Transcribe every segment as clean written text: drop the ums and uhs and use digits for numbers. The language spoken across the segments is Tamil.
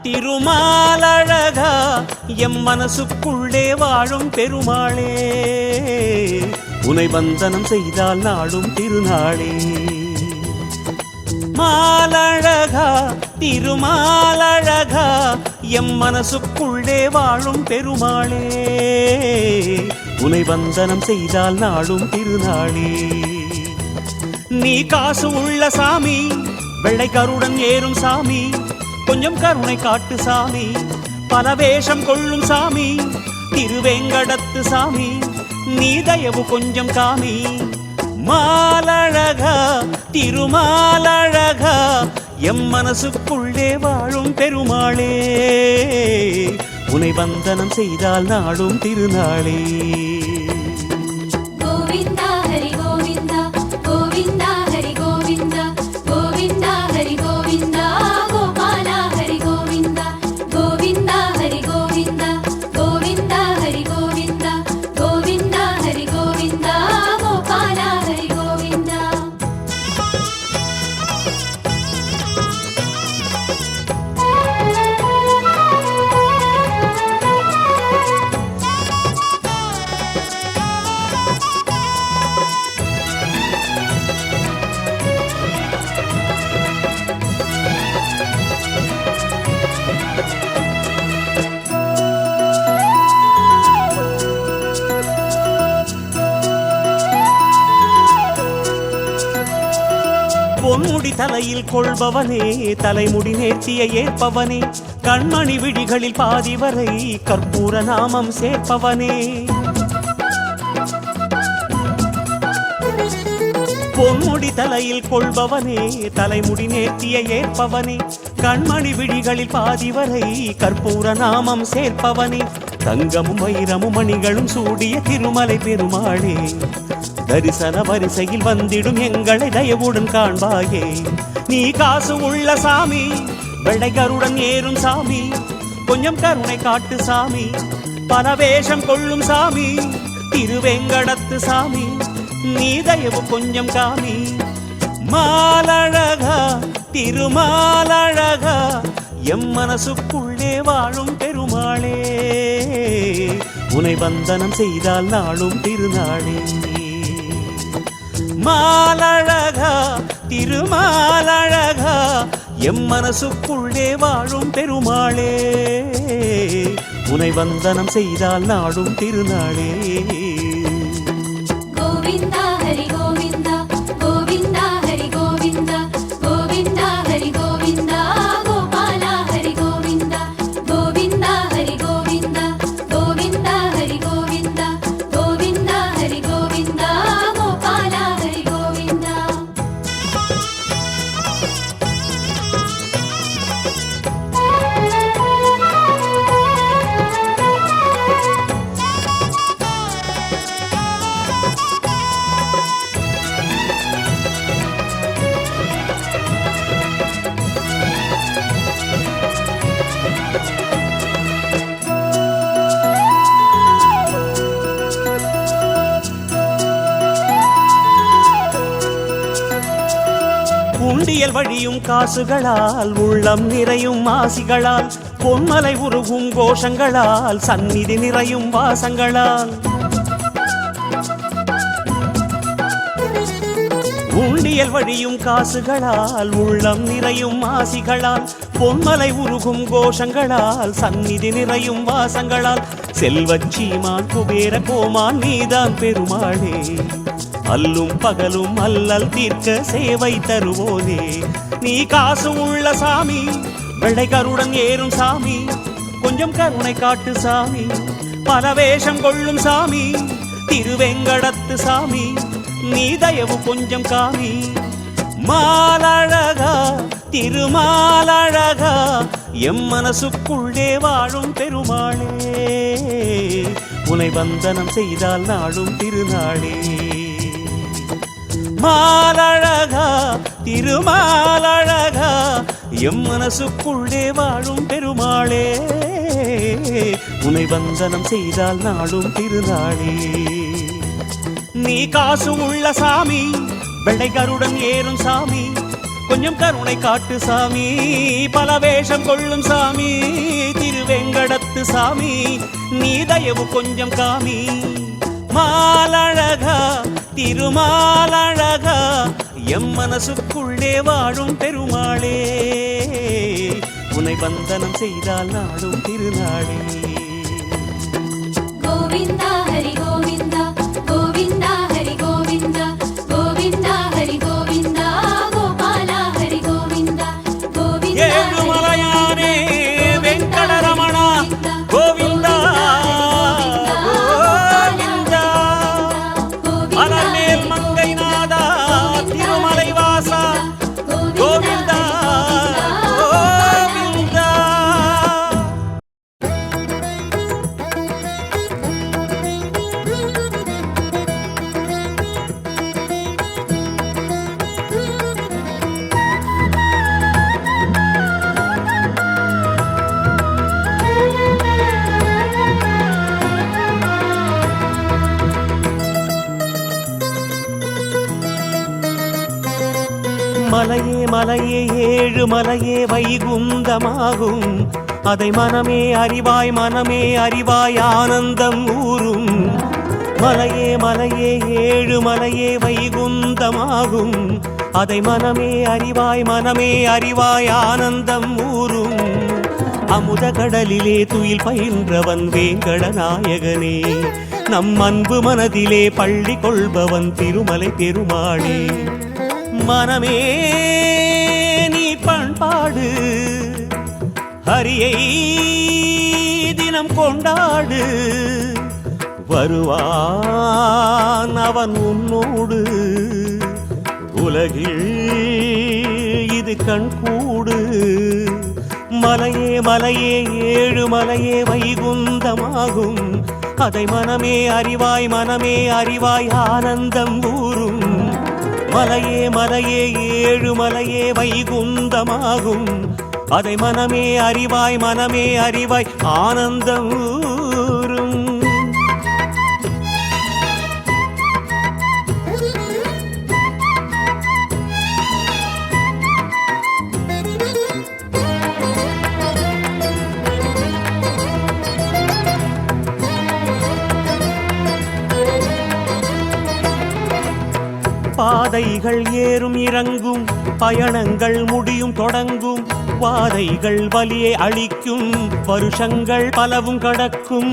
திருமாலழகா எம் மனசுக்குள்ளே வாழும் பெருமாளே உனை வந்தனம் செய்தால் நாடும் திருநாளே மாலழகா திருமாலழகா எம் மனசுக்குள்ளே வாழும் பெருமாளே உனை வந்தனம் செய்தால் நாடும் திருநாளே நீ காசு உள்ள சாமி வெள்ளை கருடன் ஏறும் சாமி கொஞ்சம் கருணை காட்டு சாமி பல வேஷம் கொள்ளும் சாமி திருவேங்கடத்து சாமி நீ தயவு கொஞ்சம் காமி மாலழகா திருமாலழகா எம் மனசுக்குள்ளே வாழும் பெருமாளே உனை வந்தனம் செய்தால் நாடும் திருநாளே கோவிந்தா ஹரி கோவிந்தா கோவிந்தா ஹரி கோவிந்தா கோவிந்தா ஹரி கோவிந்தா கோபாலா ஹரி கோவிந்தா கோவிந்தா ஹரி கோவிந்தா கோவிந்தா ஹரி கோவிந்தா கோவிந்தா ஹரி கோவிந்தா கோபாலா ஹரி கோவிந்தா பொன்முடி தலையில் கொள்பவனே தலைமுடி நேர்த்தியை ஏற்பவனே கண்மணி விழிகளில் பாதி வரை கற்பூர நாமம் சேர்ப்பவனே பொன்முடி தலையில் கொள்பவனே தலைமுடி நேர்த்தியை ஏற்பவனே கண்மணி விழிகளில் பாதி வரை கற்பூர நாமம் சேர்ப்பவனே தங்கமும் வைரமும் மணிகளும் சூடிய திருமலை பெருமாளே தரிசன வரிசையில் வந்திடும் எங்களை தயவுடன் காண்பாயே நீ காசு உள்ள சாமி வெள்ளை கருடன் ஏறும் சாமி கொஞ்சம் கருணை காட்டு சாமி பல வேஷம் கொள்ளும் சாமி திருவேங்கடத்து சாமி நீ தயவு கொஞ்சம் காமி மாலழகா திருமாலழகா எம் மனசுக்குள்ளே வாழும் பெருமாளே உனை வந்தனம் செய்தால் நாளும் திருநாளே மாலழகா திருமாலழகா எம் மனசுக்குள்ளே வாழும் பெருமாளே உனை வந்தனம் செய்தால் நாடும் திருநாளே கோவிந்தா ஹரி கோவிந்தா கோவிந்தா ஹரி கோவிந்தா கோவிந்தா ஹரி கோவிந்தா கோபாலா ஹரி கோவிந்தா கோவிந்தா ஹரி கோவிந்தா கோவிந்தா ஹரி கோவிந்தா கோவிந்தா ஹரி கோவிந்தா கோபாலா ஹரி கோவிந்தா உண்டியல் வழியும் காசுகளால் உள்ளம் நிறையும் ஆசிகளால் பொன்மலை உருகும் கோஷங்களால் சந்நிதி நிறையும் வாசங்களால் உண்டியல் வழியும் காசுகளால் உள்ளம் நிறையும் ஆசிகளால் பொன்மலை உருகும் கோஷங்களால் சந்நிதி நிறையும் வாசங்களால் செல்வச்சீமான் குபேர கோமான் நீதான் பெருமாளே அல்லும் பகலும் அல்லல் தீர்க்க சேவை தருவோனே நீ காசு உள்ள சாமி வெள்ளை கருடன் ஏறும் சாமி கொஞ்சம் கருணை காட்டு சாமி பல வேஷம் கொள்ளும் சாமி திருவேங்கடத்து சாமி நீ தயவு கொஞ்சம் காமி மாலழகா திருமாலழகா எம் மனசுக்குள்ளே வாழும் பெருமாளே உனை வந்தனம் செய்தால் நாடும் திருநாளே மாலழகா திருமாலழகா எம் மனசுக்குள்ளே வாழும் பெருமாளே உனை வந்தனம் செய்தால் நாடும் திருநாளே நீ காசு உள்ள சாமி வெள்ளை கருடன் ஏறும் சாமி கொஞ்சம் கருணை காட்டு சாமி, பல வேஷம் கொள்ளும் சாமி, திருவேங்கடத்து சாமி, நீ தயவு கொஞ்சம் காமி. மாலழகா திருமாலழகா, எம் மனசுக்குள்ளே வாழும் பெருமாளே, உனை வந்தனம் செய்தால் நாடும் திருநாளே. கோவிந்தா ஹரி கோவிந்தா, கோவிந்தா ஹரி கோவிந்தா, கோவிந்தா ஹரி கோவிந்தா, கோபாலா ஹரி கோவிந்தா, கோவிந்தா ஏழுமலையானே வெங்கடரமணா கோவிந்தா கோவிந்தா, அலமேல் மங்கை நாதா திருமலை வாசா கோவிந்தா கோவிந்தா. மலையே மலையே ஏழு மலையே வைகுந்தமாகும், அதை மனமே அறிவாய் மனமே அறிவாய் ஆனந்தம் ஊரும். மலையே மலையே ஏழு மலையே வைகுந்தமாகும், அதை மனமே அறிவாய் மனமே அறிவாய் ஆனந்தம் ஊரும். அமுத கடலிலே துயில் பயின்றவன் வேங்கட நாயகனே, நம் அன்பு மனதிலே பள்ளி கொள்பவன் திருமலை பெருமாளே. மனமே நீ பண்பாடு, ஹரியை தினம் கொண்டாடு, வருவான் அவன் உன்னோடு, உலகில் இது கண்கூடு. மலையே மலையே ஏழு மலையே வைகுந்தமாகும், அதை மனமே அறிவாய் மனமே அறிவாய் ஆனந்தம் ஊரும். மலையே மலையே ஏழு மலையே வைகுந்தமாகும், அதை மனமே அறிவாய் மனமே அறிவாய் ஆனந்தம் ஊரும். பாதைகள் ஏறும் இறங்கும், பயணங்கள் முடியும் தொடங்கும், வாதைகள் வலியை அளிக்கும், வருஷங்கள் பலவும் கடக்கும்.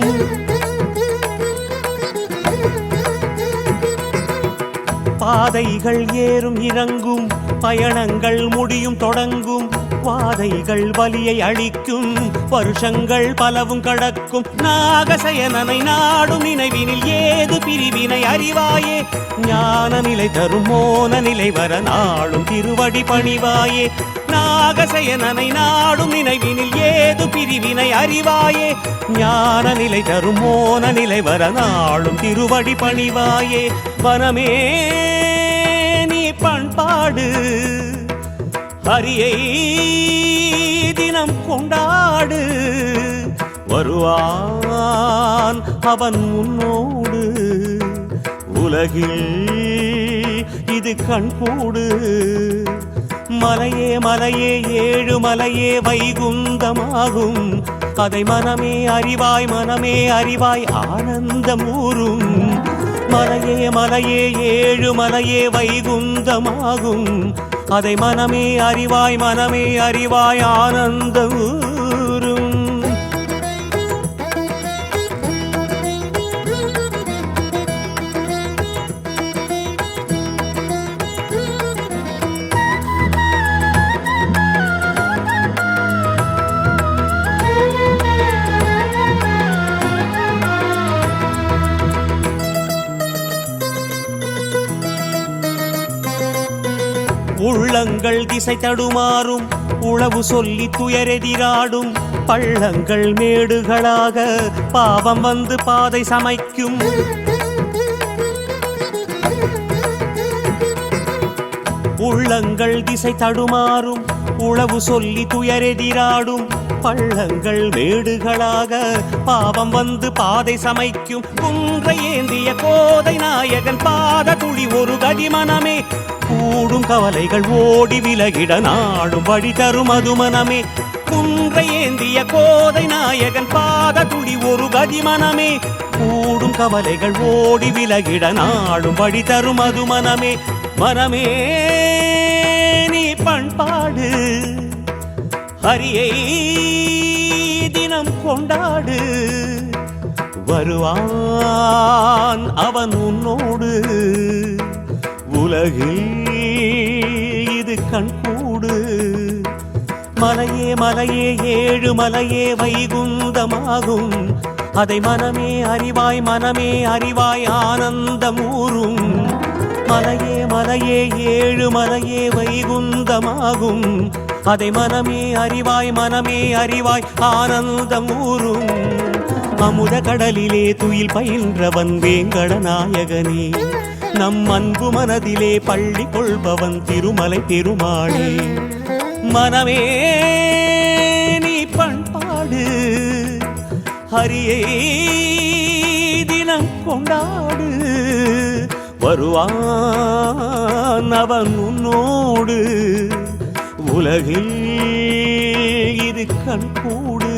பாதைகள் ஏறும் இறங்கும், பயணங்கள் முடியும் தொடங்கும், வாதைகள் வலியை அளிக்கும், வருஷங்கள் பலவும் கடக்கும். நாகசயனனை நாடும் நினைவினில் ஏது பிரிவினை அறிவாயே, ஞான நிலை தரும் மோன நிலை வர நாளும் திருவடி பணிவாயே. நாகசயனனை நாடும் நினைவினில் ஏது பிரிவினை அறிவாயே, ஞான நிலை தரும் மோன நிலை வர நாளும் திருவடி பணிவாயே. வனமே நீ பண்பாடு, ஹரியை தினம் கொண்டாடு, வருவான் அவன் உன்னோடு, உலகில் இது கண்கூடு. மலையே மலையே ஏழு மலையே வைகுந்தமாகும், அதை மனமே அறிவாய் மனமே அறிவாய் ஆனந்தம் ஊரும். மலையே மலையே ஏழு மலையே வைகுந்தமாகும், அதை மனமே அறிவாய் மனமே அறிவாய் ஆனந்தம் ஊரும். உள்ளங்கள் திசை தடுமாறும், உளவு சொல்லி துயரெதிராடும், பள்ளங்கள் மேடுகளாக பாவம் வந்து பாதை சமைக்கும். உள்ளங்கள் திசை தடுமாறும், உளவு சொல்லி துயரெதிராடும், பள்ளங்கள் மேடுகளாக பாவம் வந்து பாதை சமைக்கும். குன்றை ஏந்திய கோதை நாயகன் பாத துளி ஒரு கதிமனமே, கூடும் கவலைகள் ஓடி விலகிட நாடும் வழி தரும் மதுமனமே குன்றை ஏந்திய கோதை நாயகன் பாத துடி ஒரு கதிமனமே கூடும் கவலைகள் ஓடி விலகிட நாடும் வழி தரும் மதுமனமே மனமே நீ பண்பாடு ஹரியை தினம் கொண்டாடு வருவான் அவன் உன்னோடு உலகில் இது கண்கூடு மலையே மலையே ஏழு மலையே வைகுந்தமாகும் அதை மனமே அறிவாய் ஆனந்தமூரும் மலையே மலையே ஏழு மலையே வைகுந்தமாகும் அதை மனமே அறிவாய் ஆனந்தமூரும் அமுத கடலிலே துயில் பயின்றவன் வேங்கட நாயகனே நம் அன்பு மனதிலே பள்ளி கொள்பவன் திருமலை பெருமாளே மனமே நீ பண்பாடு ஹரியை தினம் கொண்டாடு வருவான் அவன் உன்னோடு உலகில் இது கண்கூடு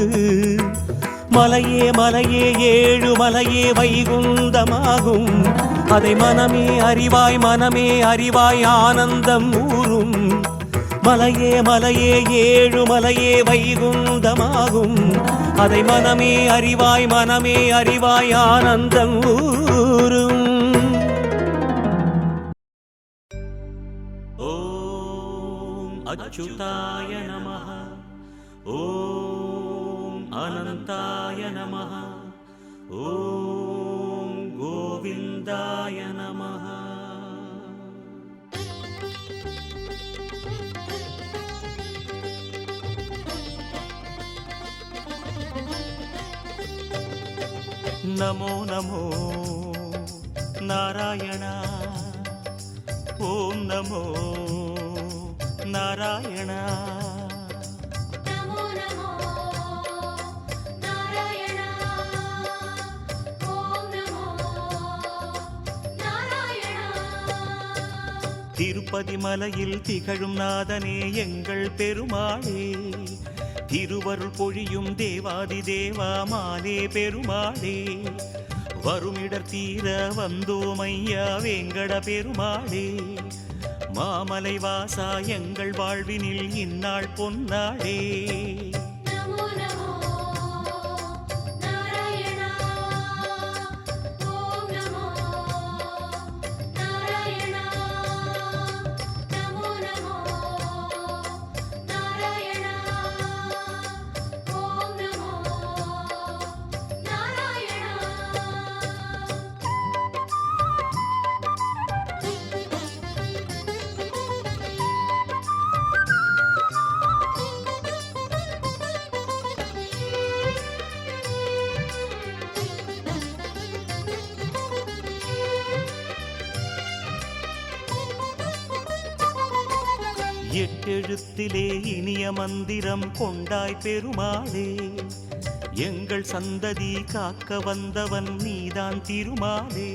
மலையே மலையே ஏழு மலையே வைகுந்தமாகும் அதை மனமே அறிவாய் ஆனந்தம் ஊரும் மலையே மலையே ஏழு மலையே வைகுந்தமாகும் அதை மனமே அறிவாய் ஆனந்தம் ஊரும் ஓம் அச்சுதாய நமஹ ஓம் அனந்தாய நமஹ ஓம் கோவிந்தாய நமஹ நமோ நமோ நாராயண ஓம் நமோ நாராயண நமோ நமோ நாராயண ஓம் நமோ நாராயண திருப்பதி மலையில் திகழும் நாதனே எங்கள் பெருமாளே திருவருள் பொழியும் தேவாதி தேவா மாலே பெருமாளே வருமிடர் தீர வந்தோம் ஐயா வேங்கட பெருமாளே மாமலை வாசா எங்கள் வாழ்வினில் இந்நாள் பொன்னாளே நமோ நமோ நாராயண ஓம் நமோ நாராயண நமோ நமோ நாராயண ஓம் நமோ நாராயண எட்டெழுத்திலே இனிய மந்திரம் கொண்டாய் பெருமாளே எங்கள் சந்ததி காக்க வந்தவன் நீதான் திருமாலே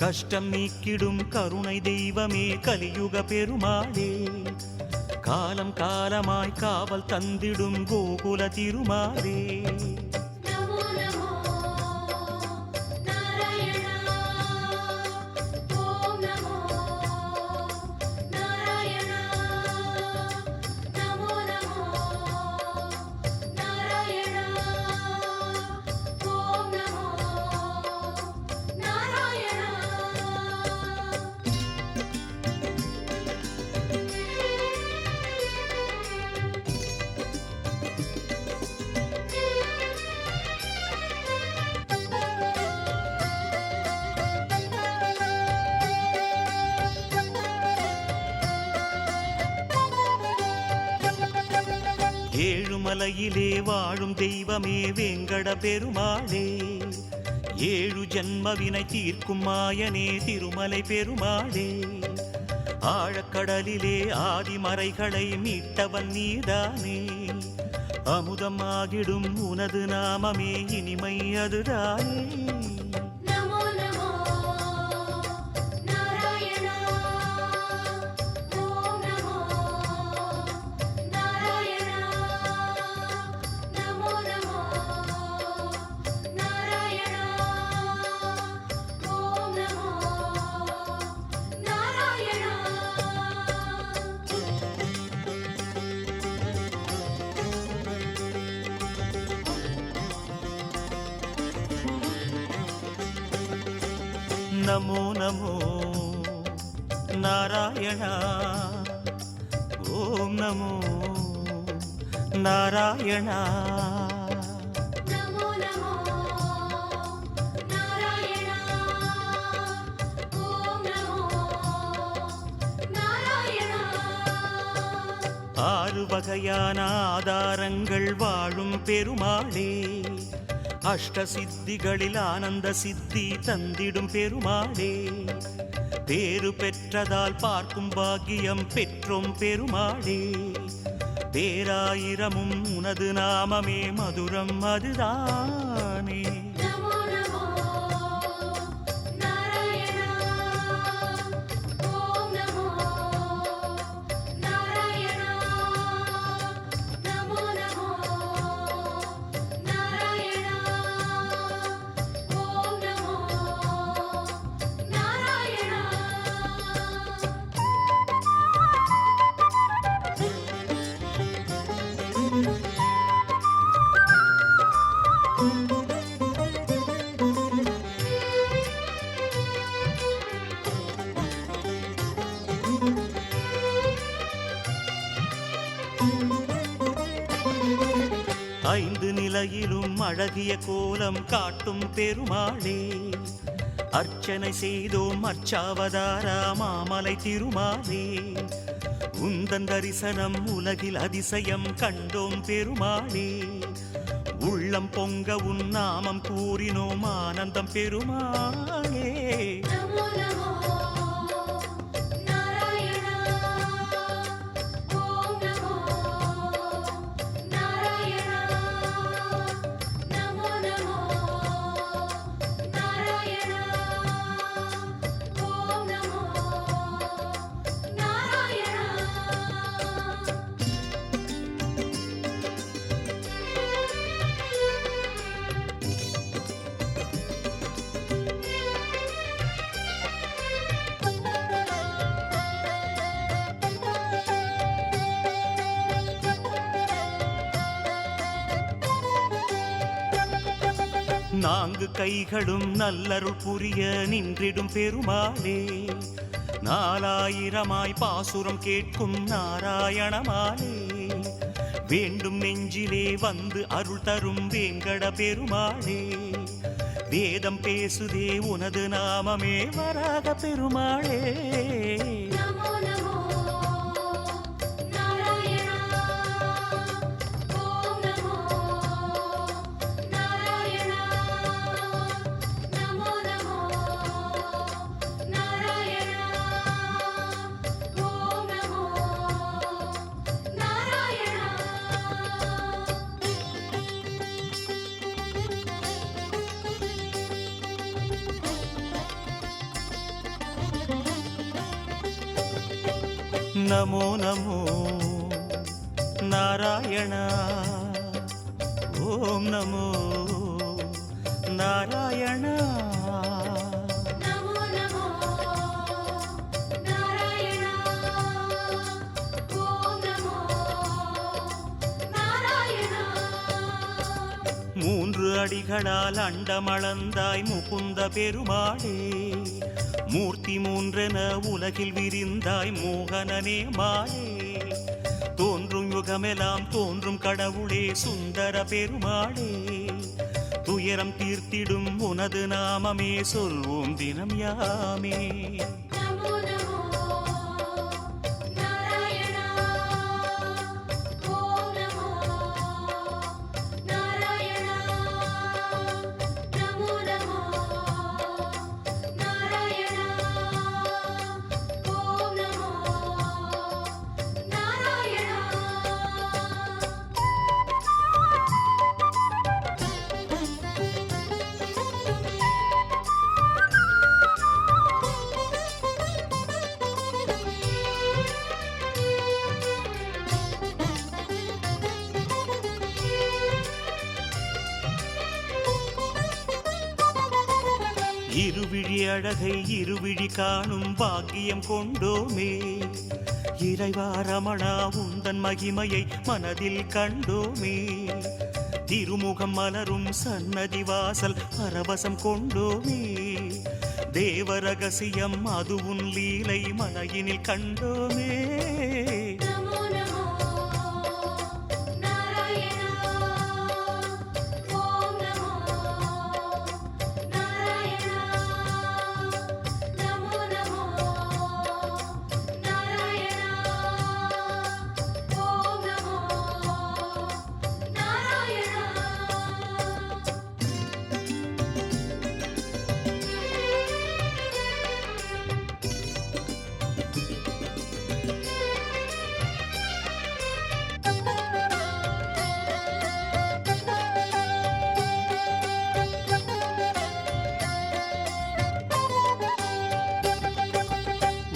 கஷ்டம் நீக்கிடும் கருணை தெய்வமே கலியுக பெருமாளே காலம் காலமாய் காவல் தந்திடும் கோகுல திருமாலே நமோ நமோ நாராயண ஓம் நமோ நாராயண நமோ நமோ நாராயண ஓம் நமோ நாராயண ஏழுமலையிலே வாழும் தெய்வமே வேங்கட பெருமாளே ஏழு ஜன்மவினை தீர்க்கும் மாயனே திருமலை பெருமாளே ஆழக்கடலிலே ஆதிமறைகளை மீட்டவன் நீதானே அமுதமாகிடும் உனது நாமமே இனிமை அதுதானே நமோ நமோ நாராயண நமோ நமோ நாராயணா ஓம் நமோ நாராயணா நமோ நமோ நாராயணா ஓம் நமோ நாராயணா. ஆறு வகையான ஆதாரங்கள் வாழும் பெருமாளே, அஷ்ட சித்திகளில் ஆனந்த சித்தி தந்திடும் பெருமாளே, பேறு பெற்றதால் பார்க்கும் பாக்கியம் பெற்றோம் பெருமாளே, பேராயிரமும் உனது நாமமே மதுரம் அதுதானே. நமோ நமோ நாராயணா ஓம் நமோ நாராயணா. நமோ நமோ நாராயணா ஓம் நமோ நாராயணா. ஐந்து நிலையிலும் அழகிய கோலம் காட்டும் பெருமாளே, அர்ச்சனை செய்தோம் அர்ச்சாவதாரா மாமலை திருமாலே, உந்தன் தரிசனம் உலகில் அதிசயம் கண்டோம் பெருமாளே, உள்ளம் பொங்க உன் நாமம் கூறினோம் ஆனந்தம் பெருமாளே. நமோ நமோ நாராயணா ஓம் நமோ நாராயணா. நமோ நமோ நாராயணா ஓம் நமோ நாராயணா. நான்கு கைகளும் நல்லருள் புரிய நின்றிடும் பெருமாளே, நாலாயிரமாய் பாசுரம் கேட்கும் நாராயணமாலே, வேண்டும் நெஞ்சிலே வந்து அருள் தரும் வேங்கட பெருமாளே, வேதம் பேசுதே உனது நாமமே வராக பெருமாளே. நமோ நமோ நாராயணா ஓம் நமோ நாராயணா. நமோ நமோ நாராயணா ஓம் நமோ நாராயணா. நமோ நமோ நாராயணா ஓம் நமோ நாராயணா. நமோ நமோ நாராயணா ஓம் நமோ நாராயணா. மூன்று அடிகளால் அண்டமளந்தாய் முகுந்த பெருமாளே, மூர்த்தி மூன்றென உலகில் விரிந்தாய் மோகனனே மாலே, தோன்றும் யுகமெல்லாம் தோன்றும் கடவுளே சுந்தர பெருமாளே, துயரம் தீர்த்திடும் உனது நாமமே சொல்வோம் தினம் யாமே. நமோ நமோ நாராயணா ஓம் நமோ நாராயணா. நமோ நமோ நாராயணா ஓம் நமோ நாராயணா. இருவிழி அழகை இருவிழி காணும் பாக்கியம் கொண்டோமே, இறைவா ரமணா உந்தன் மகிமையை மனதில் கண்டோமே, திருமுகம் மலரும் சன்னதி வாசல் பரவசம் கொண்டோமே, தேவ ரகசியம் அது உன் லீலை மலையினில் கண்டோமே. நமோ நமோ நாராயணா ஓம் நமோ நாராயணா நமோ நமோ நாராயணா ஓம் நமோ நாராயணா.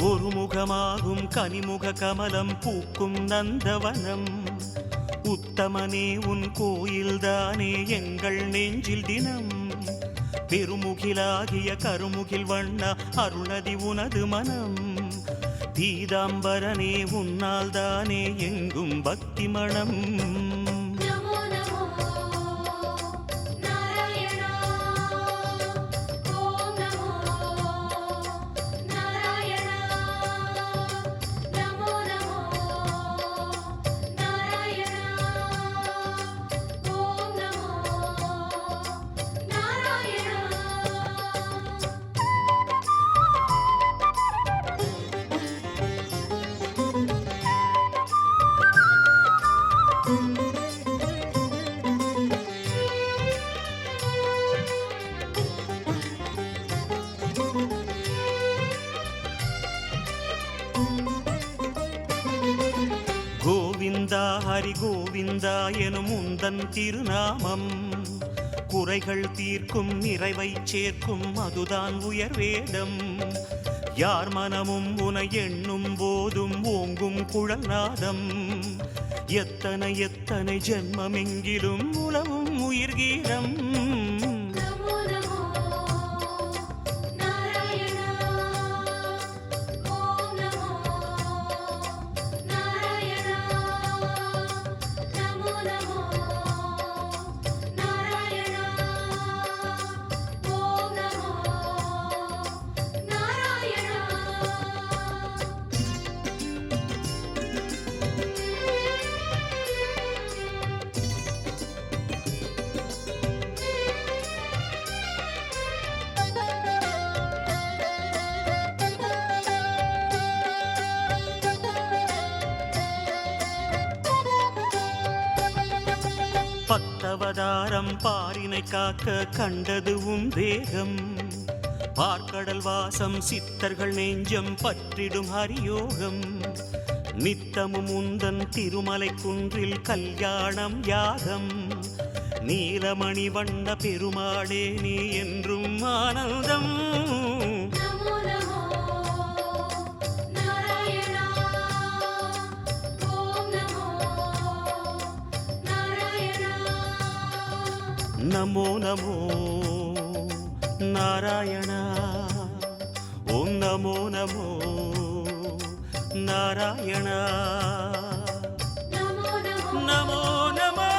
ஒரு முகமாகும் கனிமுக கமலம் பூக்கும் நந்தவனம். உத்தமனே உன் கோயில்தானே எங்கள் நெஞ்சில் தினம். பெருமுகிலாகிய கருமுகில் வண்ணா அருணதி உனது மனம். பீதாம்பரனே உன்னால் தானே எங்கும் பக்தி மணம். நமோ நமோ நாராயணா ஓம் நமோ நாராயணா நமோ நமோ நாராயணா ஓம் நமோ நாராயணா. கோவிந்தா ஹரி கோவிந்தா எனும் உந்தன் திருநாமம். குறைகள் தீர்க்கும் நிறைவை சேர்க்கும் அதுதான் உயர் வேடம். யார் மனமும் உனை எண்ணும் போதும் ஓங்கும் குழல்நாதம். எத்தனை எத்தனை ஜென்மமெங்கிலும் உலவும் உயிர் கீதம். நமோ நமோ நாராயணா ஓம் நமோ நாராயணா நமோ நமோ நாராயணா ஓம் நமோ நாராயணா. பத்தவதாரம் பாரினை காக்க கண்டது உன் தேகம். பார்க்கடல் வாசம் சித்தர்கள் நெஞ்சம் பற்றிடும் ஹரியோகம். நித்தமும் உந்தன் திருமலை குன்றில் கல்யாணம் யாகம். நீலமணி வண்ண பெருமாளே நீ என்றும் ஆனந்தம். நமோ நமோ நாராயணா ஓம் நமோ நாராயணா நமோ நமோ நாராயணா ஓம் நமோ நமோ நாராயணா நமோ நமோ நமோ நமோ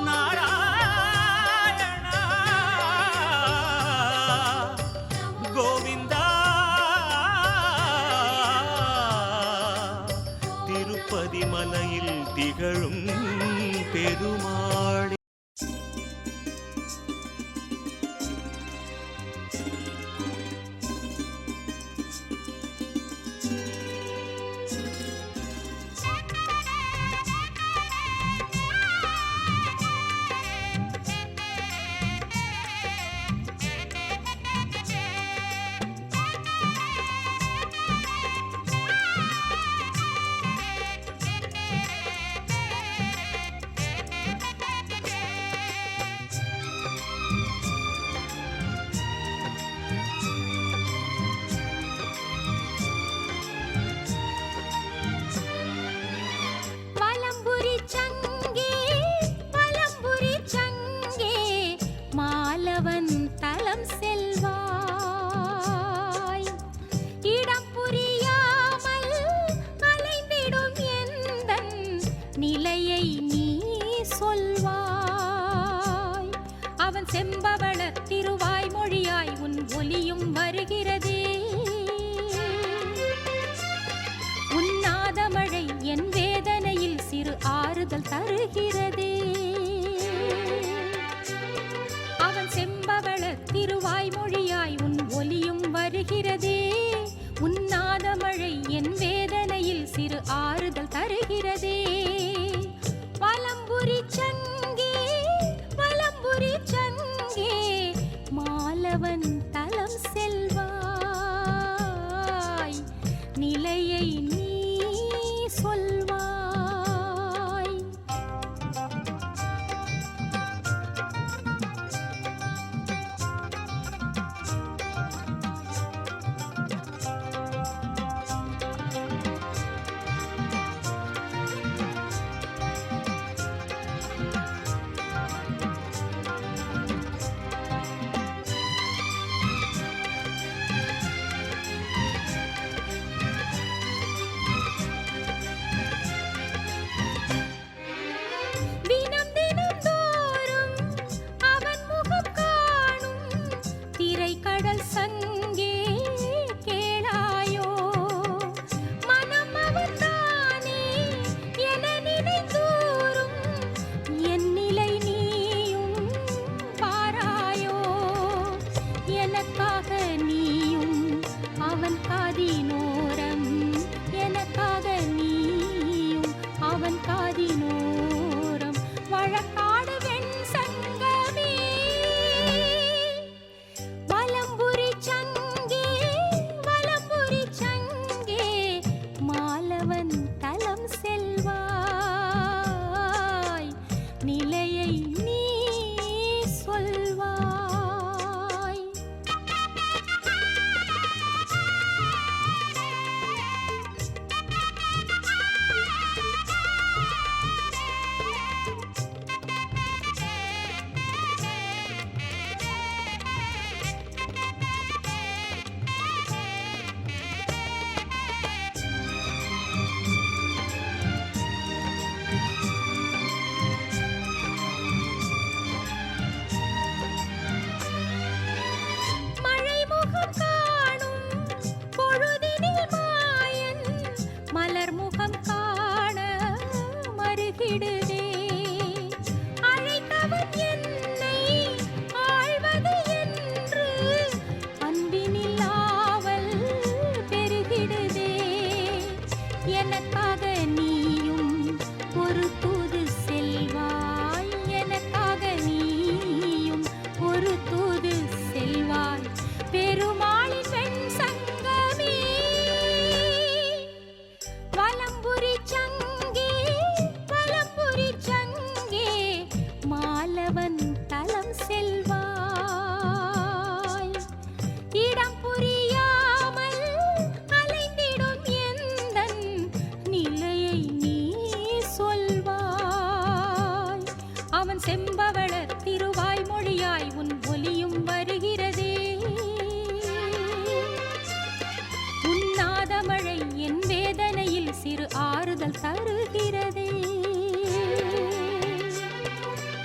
நாராயணா. கோவிந்தா திருப்பதி மலையில் திகழும் பெருமாளே. ஆறுதல் தருகிறதே. அவன் செம்பவள திருவாய்மொழியாய் உன் ஒலியும் வருகிறதே. உன்னாத மழை என் வேதனையில் சிறு ஆறுதல் தருகிறதே. வலம்புரி சங்கே வலம்புரி சங்கே மாலவன் தலம் செல்வாய், நிலையை நீ சொல்வாய். தினம் தினம் தோறும் அவன் முகம் காணும் திரைக்கடல் சங்கே கேளாயோ. மனம் அவன் தானே என நினைந்தூரும் என் நிலை நீயும் பாராயோ. எனக்காக நீயும் அவன் காதினோரம், எனக்காக நீயும் அவன் காதினோரம் வழக்காடு வெண் சங்கமே. வலம்புரி சங்கே வலம்புரி சங்கே மாலவன் தலம் செல்வாய், நிலையை நீ சொல்வாய். மழைமுகம் காணும் பொழுதினில் மாயன் மலர்முகம் காண மருகிடுதே. அழைத்தவன் என்னை ஆழ்வது என்று அன்பினில் ஆவல் பெருகிடுதே. எனக்காக நீயும் ஒரு தூது செல்வாய், எனக்காக நீயும் ஒரு தூது செல்வாய். பெருமாளின் வெண் சங்கமே. வலம்புரி சங்கே வலம்புரி சங்கே மாலவன் தலம் செல்வாய். இடம் புரியாமல் அலைந்திடும் எந்தன் நிலையை நீ சொல்வாய். அவன் செம்பவள திருவாய்மொழியாய் உன் ஒலியும் வருகிறதே. உன்னாத மழை என் வேதனையில் சிறு ஆறுதல் தருகிறதே.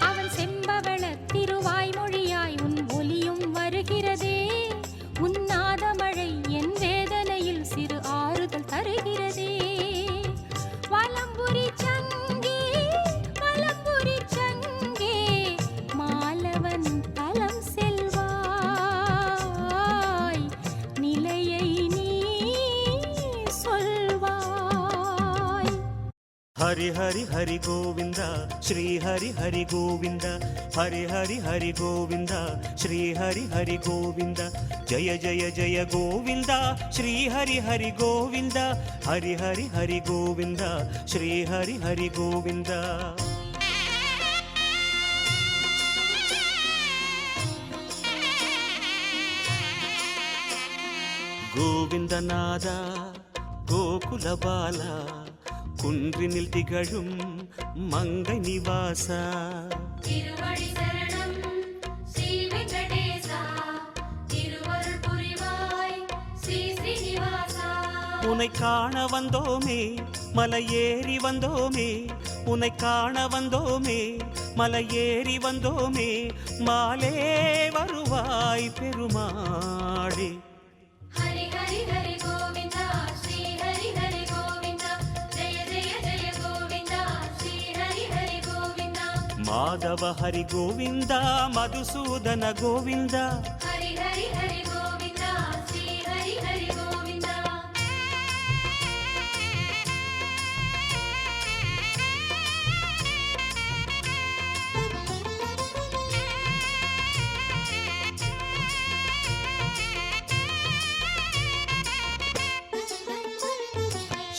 அவன் செம்பவள திருவாய்மொழியாய் உன் ஒலியும் வருகிறதே. உன்னாத மழை என் வேதனையில் சிறு ஆறுதல் தருகிறதே. வலம்புரி சங்கே வலம்புரி சங்கே மாலவன் தலம் செல்வாய், நிலையை நீ சொல்வாய். హరి హరి హరి గోవింద శ్రీ హరి హరి గోవింద హరి హరి హరి గోవింద శ్రీ హరి హరి గోవింద జయ జయ జయ గోవింద శ్రీ హరి హరి గోవింద హరి హరి హరి గోవింద శ్రీ హరి హరి గోవింద. கோவிந்தநாத கோகுல பாலா குன்றினில் திகழும் மங்கை நிவாசா. திருவடி சரணம் ஸ்ரீ வெங்கடேசா, திருவருள் புரிவாய் ஸ்ரீ ஸ்ரீனிவாசா. உன்னை காண வந்தோமே மலையேறி வந்தோமே, உன்னை காண வந்தோமே மலையேறி வந்தோமே, மாலே வருவாய் பெருமாளே. ஹரி ஹரி ஹரி கோவிந்தா ஸ்ரீ ஹரி ஹரி கோவிந்தா, ஜெய ஜெய ஜெய கோவிந்தா ஸ்ரீ ஹரி மாதவ ஹரி கோவிந்தா மதுசூதன கோவிந்தா ஹரி ஹரி ஹரி கோவிந்தா ஸ்ரீ ஹரி ஹரி கோவிந்தா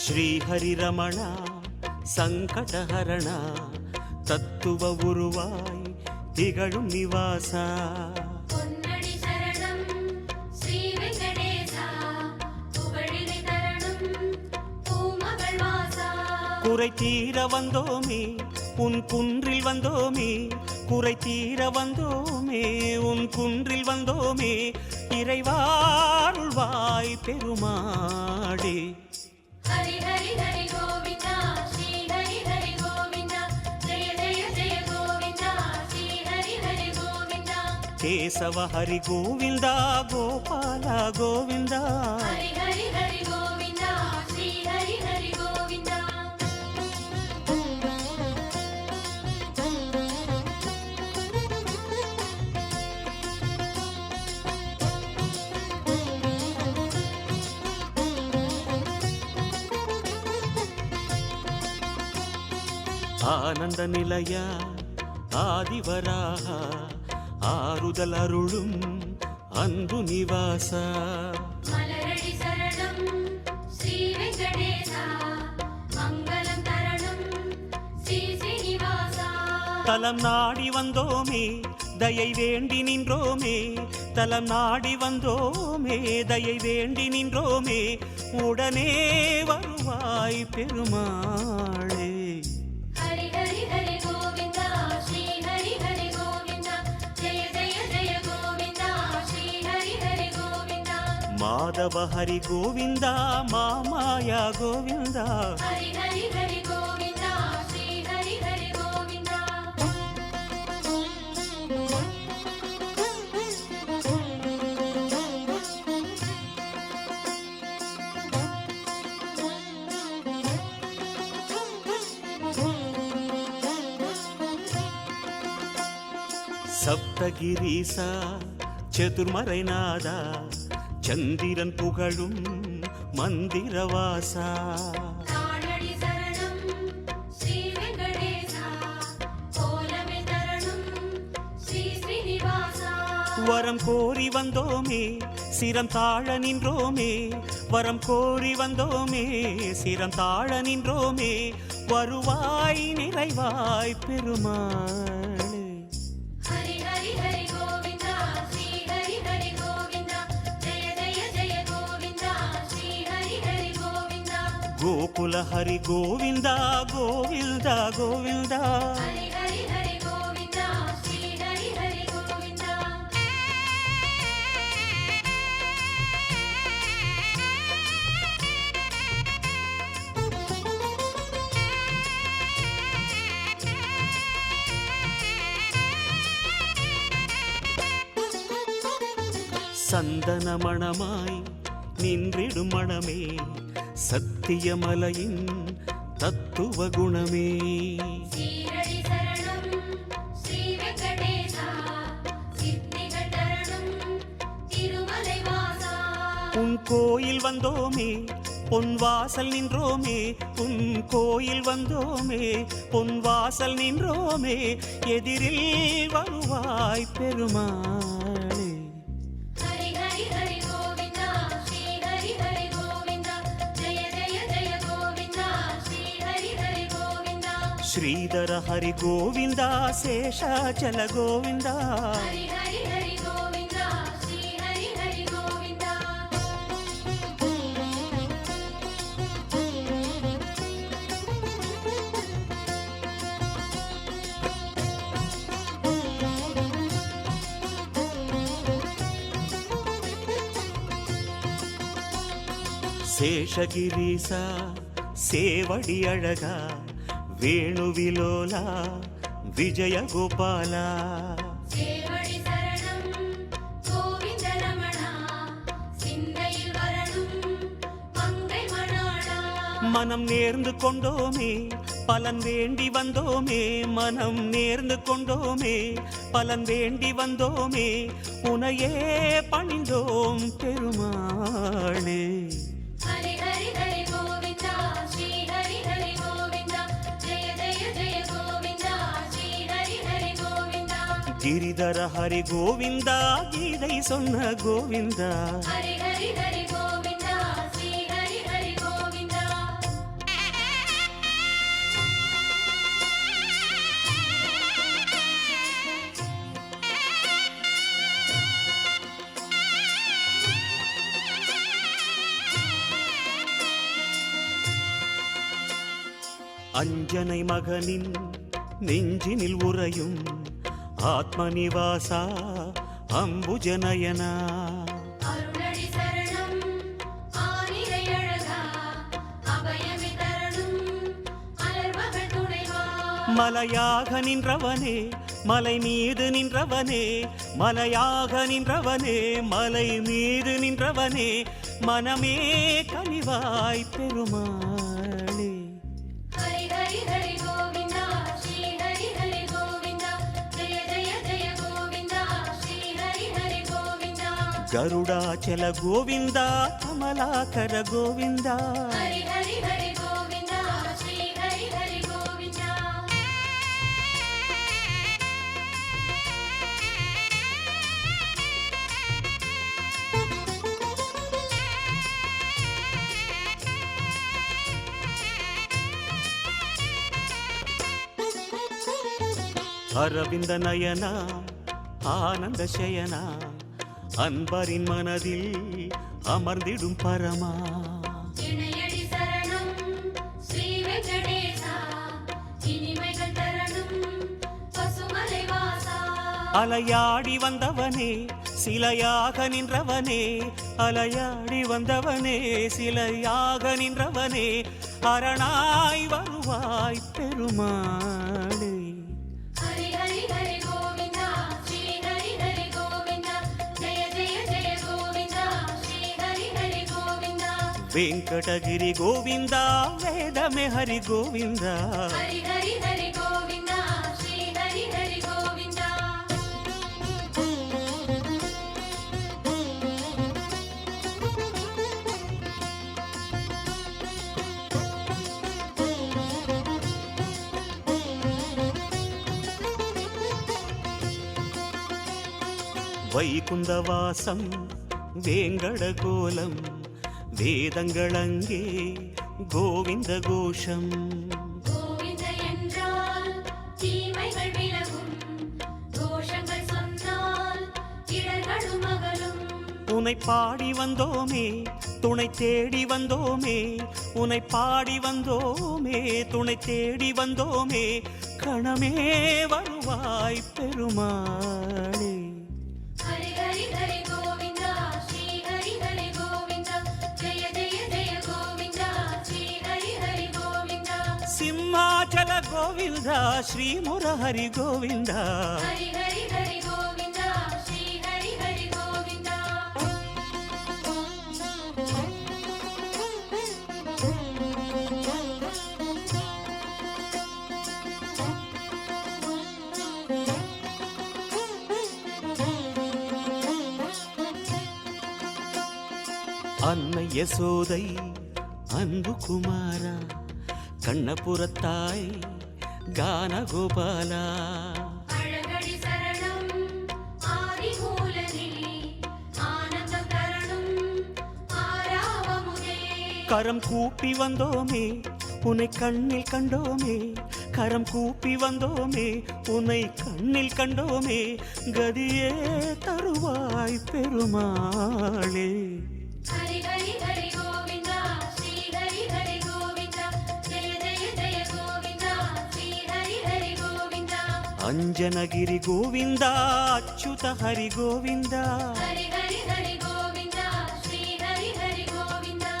ஸ்ரீ ஹரி ரமணா சங்கடஹரணா தத்துவ உருவாய் திகழும் நிவாசா பொன்னடி சரணம் ஸ்ரீ வெங்கடேசா புகழினை தரணும் பூமகள் வாசா குறை தீர வந்தோமே உன் குன்றில் வந்தோமே குறை தீர வந்தோமே உன் குன்றில் வந்தோமே இறைவாருள்வாய் பெருமாடே ஹரி ஹரி ஹரி கோவிந்தா ஸ்ரீ ஹரி ஹரி கோவிந்தா ஜெய ஜெய ஜெய கோவிந்தா ஸ்ரீ ஹரி ஹரி கோவிந்தா கேசவ ஹரி கோவிந்தா கோபால கோவிந்தா ஹரி ஹரி ஹரி கோவிந்தா ஸ்ரீ ஹரி ஹரி கோவிந்தா ஆனந்த நிலையா ஆதிவராக ஆறுதல் அருளும் அன்பு நிவாசா மலரடி சரணம் ஸ்ரீ வெங்கடேசா மங்களம் தரணும் ஸ்ரீ ஸ்ரீனிவாசா தலம் நாடி வந்தோமே தயை வேண்டி நின்றோமே தலம் நாடி வந்தோமே தயை வேண்டி நின்றோமே உடனே வருவாய் பெருமாளே ஹரி ஹரி ஹரி கோவிந்தா ஸ்ரீ ஹரி ஹரி கோவிந்தா ஜெய ஜெய ஜெய கோவிந்தா ஸ்ரீ ஹரி ஹரி கோவிந்தா மாதவ ஹரி கோவிந்தா மாமாயா கோவிந்தா ஹரி ஹரி ஹரி கோவிந்தா ஸ்ரீ ஹரி ஹரி கோவிந்தா சப்தகிரீசா சதுர்மறைநாதா சந்திரன் புகழும் மந்திரவாசா தானடி சரணம் ஸ்ரீ வெங்கடேசா கோலமே தரணும் ஸ்ரீ ஸ்ரீனிவாசா வரம் கோரி வந்தோமே சிரம் தாழ நின்றோமே வரம் கோரி வந்தோமே சிரம் தாழ நின்றோமே வருவாய் நிறைவாய் பெருமாளே ஹரி ஹரி ஹரி கோவிந்தா ஸ்ரீ ஹரி ஹரி கோவிந்தா ஜெய ஜெய ஜெய கோவிந்தா ஸ்ரீ ஹரி ஹரி கோவிந்தா கோகுல ஹரி கோவிந்தா கோவிந்தா கோவிந்தா ஹரி ஹரி ஹரி கோவிந்தா ஸ்ரீ ஹரி ஹரி கோவிந்தா சந்தன மணமாய் நின்றிடும் மணமே சத்தியமலையின் தத்துவ குணமே சீரடி சரணம் ஸ்ரீ வெங்கடேசா சித்திகள் தரணும் திருமலை வாசா உன் கோயில் வந்தோமே பொன் வாசல் நின்றோமே உன் கோயில் வந்தோமே பொன் வாசல் நின்றோமே எதிரில் வருவாய் பெருமாளே ஹரி ஹரி ஹரி கோவிந்தா ஸ்ரீ ஹரி ஹரி கோவிந்தா ஜெய ஜெய ஜெய கோவிந்தா ஸ்ரீ ஹரி ஹரி கோவிந்தா ஸ்ரீதர ஹரி கோவிந்தா சேஷாச்சல கோவிந்தா ஹரி ஹரி ஹரி கோவிந்தா ஸ்ரீ ஹரி ஹரி கோவிந்தா சேஷகிரீசா சேவடி அழகா வேணுவிலோலா விஜய கோபாலா சேவடி சரணம் கோவிந்த ரமணா சிந்தையில் வரணும் மங்கை மணாளா மனம் நேர்ந்து கொண்டோமே பலன் வேண்டி வந்தோமே மனம் நேர்ந்து கொண்டோமே பலன் வேண்டி வந்தோமே உனையே பணிந்தோம் பெருமாளே ஹரி ஹரி ஹரி கோவிந்தா ஸ்ரீ ஹரி ஹரி கோவிந்தா ஜெய ஜெய ஜெய கோவிந்தா ஸ்ரீ ஹரி ஹரி கோவிந்தா கிரிதர ஹரி கோவிந்தா கீதை சொன்ன கோவிந்தா ஹரி ஹரி ஹரி கோவிந்தா ஸ்ரீ ஹரி ஹரி கோவிந்தா அஞ்சனை மகனின் நெஞ்சினில் உறையும் ஆத்மநிவாசா அம்புஜனயனா அருளடி சரணம் ஆனிரை அழகா அபயமே தரணும் அலர்மகள் துணைவா மலையாக நின்றவனே மலை மீது நின்றவனே மலையாக நின்றவனே மலை மீது நின்றவனே மனமே கனிவாய் பெருமாளே ஹரி ஹரி ஹரி கோவிந்தா ஸ்ரீ ஹரி ஹரி கோவிந்தா ஜெய ஜெய ஜெய கோவிந்தா ஸ்ரீ ஹரி ஹரி கோவிந்தா கருடாச்சல கோவிந்தா கமலாகர கோவிந்தா ஹரி ஹரி ஹரி கோவிந்தா ஸ்ரீ ஹரி ஹரி கோவிந்தா அரவிந்த நயனா ஆனந்த சயனா அன்பரின் மனதில் அமர்ந்திடும் பரமா இணையடி சரணம் ஸ்ரீ வெங்கடேசா இனிமைகள் தரணும் பசுமலை வாசா அலையாடி வந்தவனே சிலையாக நின்றவனே அலையாடி வந்தவனே சிலையாக நின்றவனே அரணாய் வருவாய் பெருமாளே ஹரி ஹரி ஹரி கோவிந்தா ஸ்ரீ ஹரி ஹரி கோவிந்தா ஜெய ஜெய ஜெய கோவிந்தா ஸ்ரீ ஹரி ஹரி கோவிந்தா வெங்கடகிரி கோவிந்தா வேதமே ஹரி கோவிந்தா ஹரி ஹரி ஹரி கோவிந்தா ஸ்ரீ ஹரி ஹரி கோவிந்தா வைகுந்தவாசம் வேங்கட கோலம் வேதங்களங்கே கோவிந்த கோஷம் கோவிந்த என்றால் தீமைகள் விலகும் தோஷங்கள் சொன்னால் இடர்களும் அகலும் உனை பாடி வந்தோமே துணை தேடி வந்தோமே உனை பாடி வந்தோமே துணை தேடி வந்தோமே கணமே வருவாய் பெருமாளே ஹரி ஹரி ஹரி கோவிந்தா ஸ்ரீ ஹரி ஹரி கோவிந்தா ஜெய ஜெய ஜெய கோவிந்தா ஸ்ரீ ஹரி ஹரி கோவிந்தா சிம்மாச்சல கோவிந்தா ஸ்ரீ முரஹரி கோவிந்தா ஹரி ஹரி ஹரி கோவிந்தா ஸ்ரீ ஹரி ஹரி கோவிந்தா அன்னை யசோதை அன்பு குமாரா கண்ணபுரத்தாய் கானகோபாலா அழகடி சரணம் ஆதி மூலனே ஆனந்தம் தரணும் ஆராவமுதே கரம் கூப்பி வந்தோமே உன்னை கண்ணில் கண்டோமே கரம் கூப்பி வந்தோமே உன்னை கண்ணில் கண்டோமே கதியே தருவாய் பெருமாளே ஹரி ஹரி ஹரி கோவிந்தா ஸ்ரீ ஹரி ஹரி கோவிந்தா ஜெய ஜெய ஜெய கோவிந்தா ஸ்ரீ ஹரி ஹரி கோவிந்தா அஞ்சனகிரி கோவிந்தா அச்சுத ஹரி கோவிந்தா ஹரி ஹரி ஹரி கோவிந்தா ஸ்ரீ ஹரி ஹரி கோவிந்தா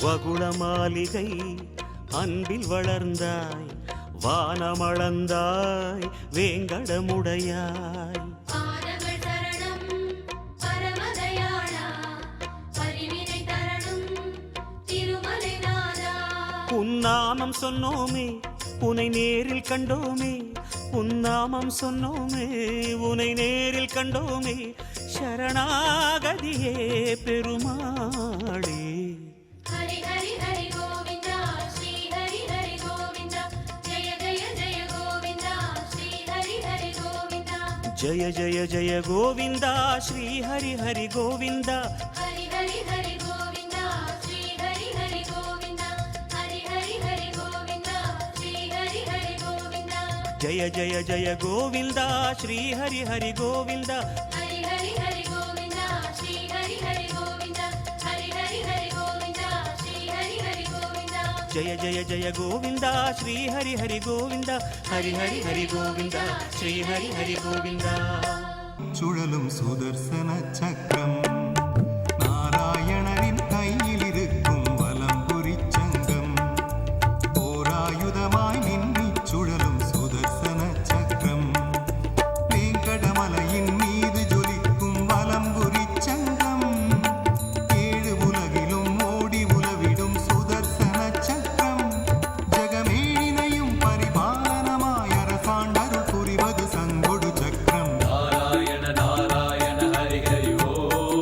வகுள மாளிகை அன்பில் வளர்ந்தாய் வானமளந்தாய் வேங்கடமுடையாய் பாதங்கள் சரணம் பரமதயாளா பரிவினை தரணும் திருமலை நாதா உன்னாமம் சொன்னோமே உனை நேரில் கண்டோமே உன்னாமம் சொன்னோமே உனை நேரில் கண்டோமே சரணாகதியே பெருமாளே ஹரி ஹரி ஹரி கோவிந்தா ஸ்ரீ ஹரி ஹரி கோவிந்தா ஜெய ஜெய ஜெய கோவிந்தா ஸ்ரீ ஹரி ஹரி கோவிந்தா ஜய ஜய ஜய கோவிந்தா ஸ்ரீ ஹரி ஹரி கோவிந்தா ஹரி ஹரி ஹரி கோவிந்தா ஸ்ரீ ஹரி ஹரி கோவிந்தா ஹரி ஹரி ஹரி கோவிந்தா ஸ்ரீ ஹரி ஹரி கோவிந்தா ஜய ஜய ஜய கோவிந்தா ஸ்ரீ ஹரி ஹரி கோவிந்தா ஹரி ஹரி ஹரி கோவிந்தா ஸ்ரீ ஹரி ஹரி கோவிந்தா ஹரி ஹரி ஹரி கோவிந்தா ஸ்ரீ ஹரி ஹரி கோவிந்தா ஜய ஜய ஜய கோவிந்தா ஸ்ரீ ஹரி ஹரி கோவிந்தா ஹரி ஹரி ஹரி கோவிந்தா ஸ்ரீ ஹரி ஹரி கோவிந்தா சுழலும் சுதர்சன சக்கரம் நாராயணரின் கையில் இருக்கும் வலம்புரி சங்கம் போராயுதமாய் நின்னி சுழலும் சுதர்சன சக்கரம் வேங்கடமலையின் மீது ஜொலிக்கும் வலம்புரி சங்கம் ஏழு உலகிலும் ஓடி உலவிடும் சுதர்சன சக்கரம் ஜெகமேனினையும் பரிபாலனமாய் அரசாண்டருள் புரிவது சங்கொடு சக்கரம் நாராயண நாராயண ஹரி ஹரி ஓம்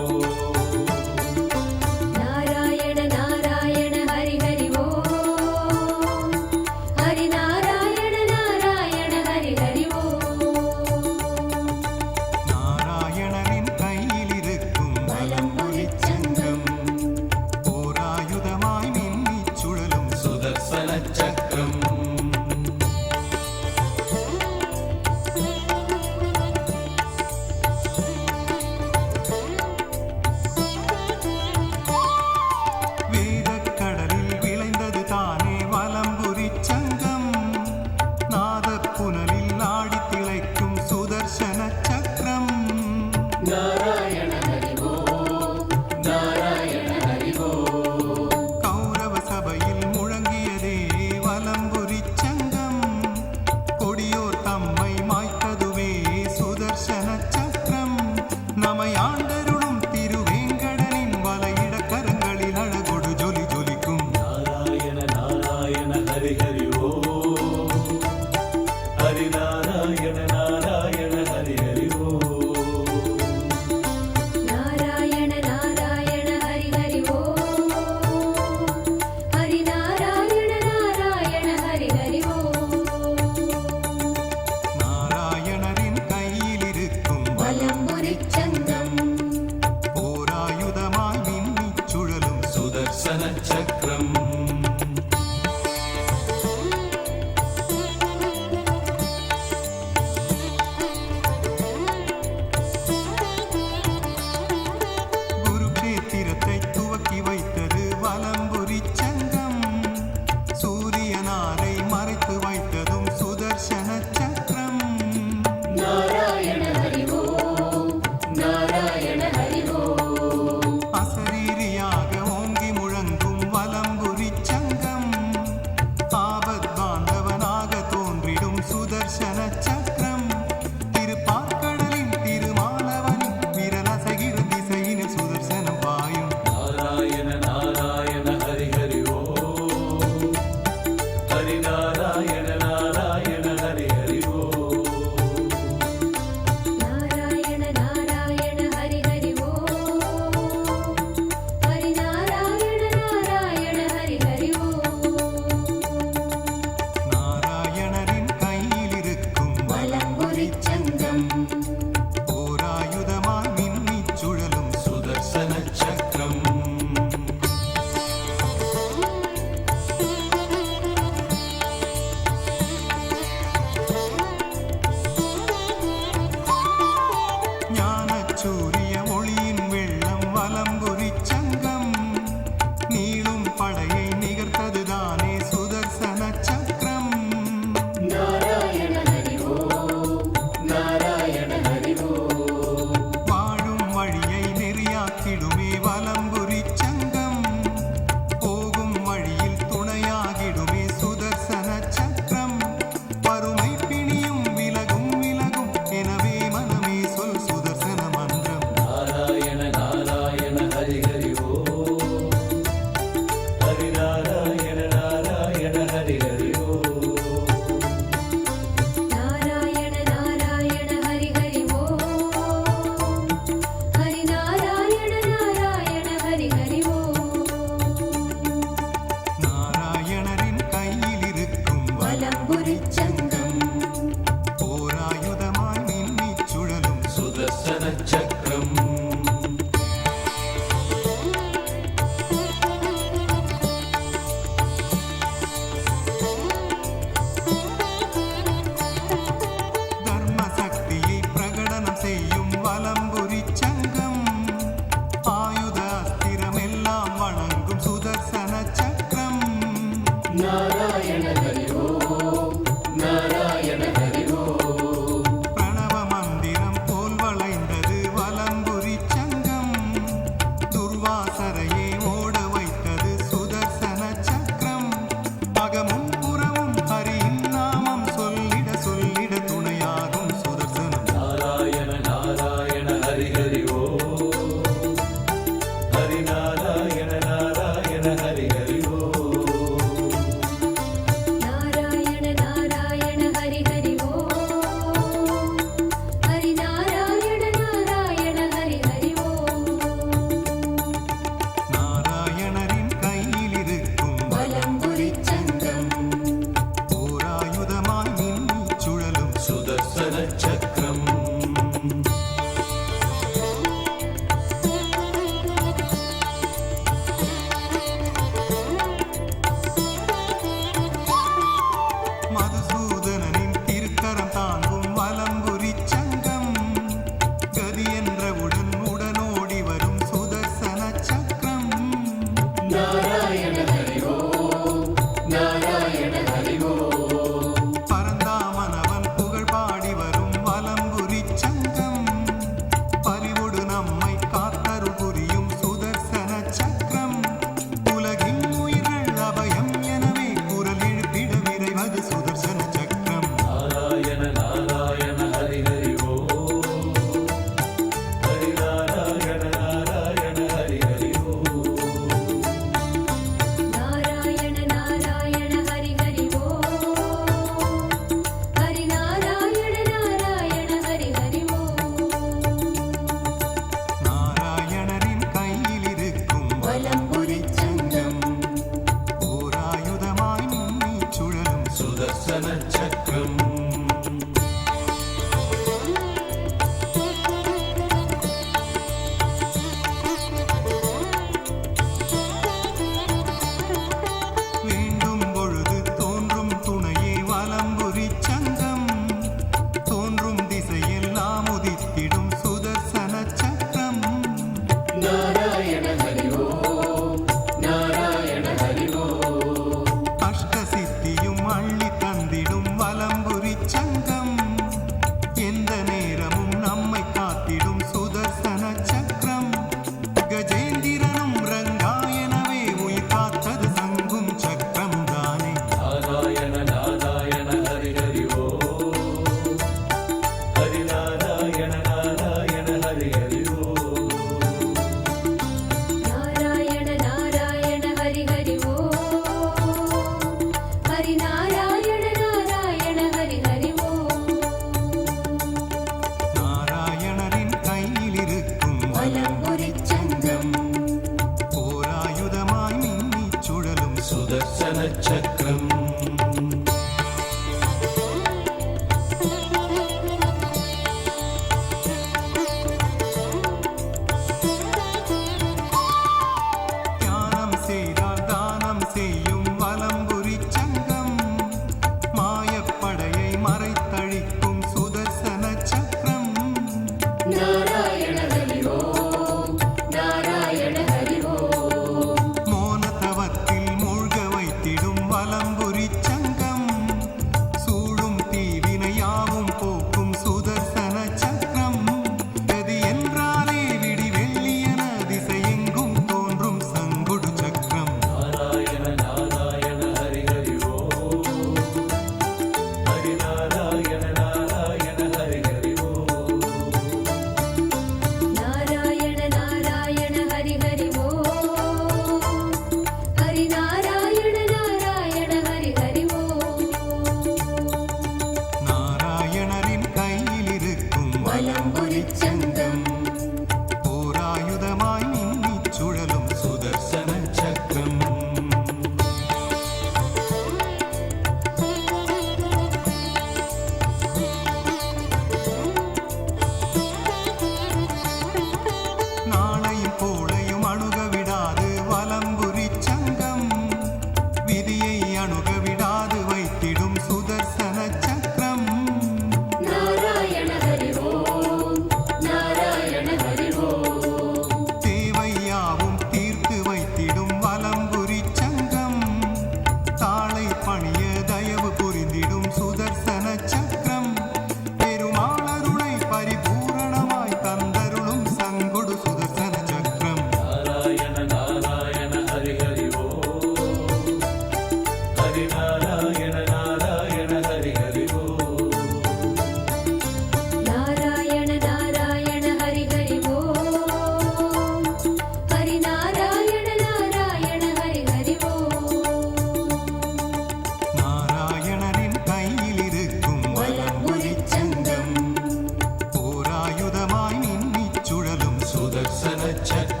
சந்தன சக்கரம்